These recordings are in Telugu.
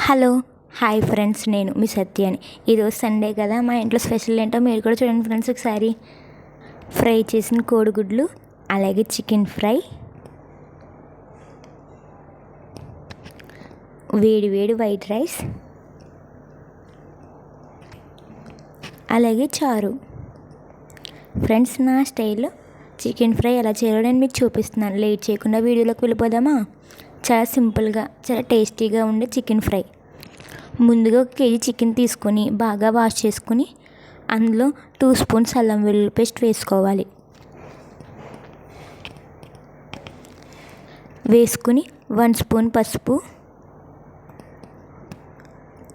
హలో హాయ్ ఫ్రెండ్స్, నేను మీ సత్యాని. ఈరోజు సండే కదా, మా ఇంట్లో స్పెషల్ ఏంటో మీరు కూడా చూడండి ఫ్రెండ్స్. ఒకసారి ఫ్రై చేసిన కోడిగుడ్లు, అలాగే చికెన్ ఫ్రై, వేడి వేడి వైట్ రైస్, అలాగే చారు. ఫ్రెండ్స్, నా స్టైల్లో చికెన్ ఫ్రై ఎలా చేయాలో నేను మీకు చూపిస్తున్నాను. లేట్ చేయకుండా వీడియోలోకి వెళ్ళిపోదామా? చాలా సింపుల్గా, చాలా టేస్టీగా ఉండే చికెన్ ఫ్రై. ముందుగా 1 కేజీ చికెన్ తీసుకొని బాగా వాష్ చేసుకుని అందులో 2 స్పూన్స్ అల్లం వెల్లుల్లి పేస్ట్ వేసుకోవాలి. వేసుకుని 1 స్పూన్ పసుపు,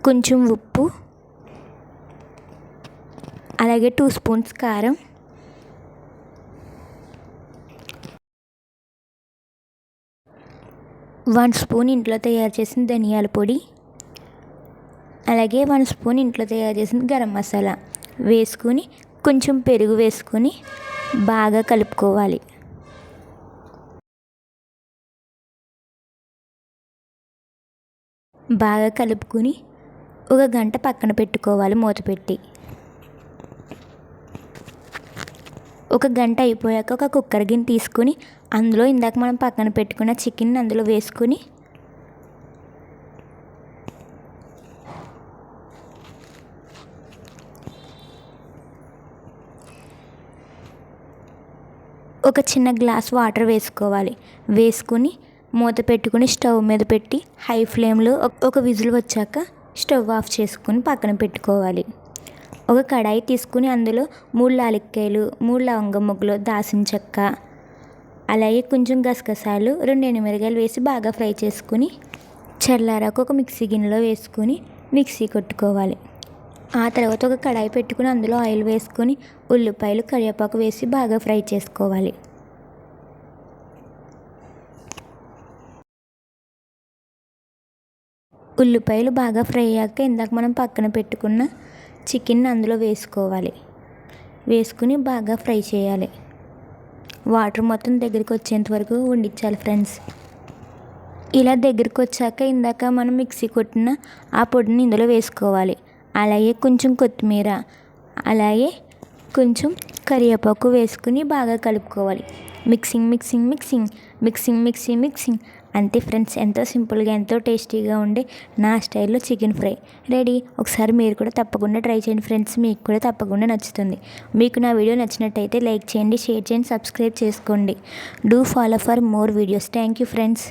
కొంచెం ఉప్పు, అలాగే 2 స్పూన్స్ కారం, 1 స్పూన్ ఇంట్లో తయారు చేసిన ధనియాల పొడి, అలాగే 1 స్పూన్ ఇంట్లో తయారు చేసిన గరం మసాలా వేసుకుని కొంచెం పెరుగు వేసుకుని బాగా కలుపుకోవాలి. బాగా కలుపుకుని 1 గంట పక్కన పెట్టుకోవాలి మూత పెట్టి. 1 గంట అయిపోయాక ఒక కుక్కర్ గిన్నె తీసుకుని అందులో ఇందాక మనం పక్కన పెట్టుకున్న చికెన్ అందులో వేసుకుని ఒక చిన్న గ్లాస్ వాటర్ వేసుకోవాలి. వేసుకుని మూత పెట్టుకుని స్టవ్ మీద పెట్టి హై ఫ్లేమ్లో ఒక విజిల్ వచ్చాక స్టవ్ ఆఫ్ చేసుకుని పక్కన పెట్టుకోవాలి. ఒక కడాయి తీసుకుని అందులో 3 యాలక్కాయలు, 3 లవంగం మొగ్గలు, దాల్చిన చెక్క, అలాగే కొంచెం గసగసాలు, 2 ఎండుమిరపకాయలు వేసి బాగా ఫ్రై చేసుకుని చల్లారాక ఒక మిక్సీ గిన్నెలో వేసుకుని మిక్సీ కొట్టుకోవాలి. ఆ తర్వాత ఒక కడాయి పెట్టుకుని అందులో ఆయిల్ వేసుకొని ఉల్లిపాయలు, కరివేపాకు వేసి బాగా ఫ్రై చేసుకోవాలి. ఉల్లిపాయలు బాగా ఫ్రై అయ్యాక ఇందాక మనం పక్కన పెట్టుకున్న చికెన్ అందులో వేసుకోవాలి. వేసుకుని బాగా ఫ్రై చేయాలి. వాటర్ మొత్తం దగ్గరికి వచ్చేంత వరకు వండించాలి ఫ్రెండ్స్. ఇలా దగ్గరికి వచ్చాక ఇందాక మనం మిక్సీ కొట్టిన ఆ పొడిని ఇందులో వేసుకోవాలి. అలాగే కొంచెం కొత్తిమీర, అలాగే కొంచెం కరివేపాకు వేసుకుని బాగా కలుపుకోవాలి. Mixing mixing mixing mixing mixing mixing అంతే ఫ్రెండ్స్. ఎంతో సింపుల్గా, ఎంతో టేస్టీగా ఉండే నా స్టైల్లో చికెన్ ఫ్రై రెడీ. ఒకసారి మీరు కూడా తప్పకుండా ట్రై చేయండి ఫ్రెండ్స్. మీకు కూడా తప్పకుండా నచ్చుతుంది. మీకు నా వీడియో నచ్చినట్టయితే లైక్ చేయండి, షేర్ చేయండి, సబ్స్క్రైబ్ చేసుకోండి. Do follow for more videos. Thank you friends.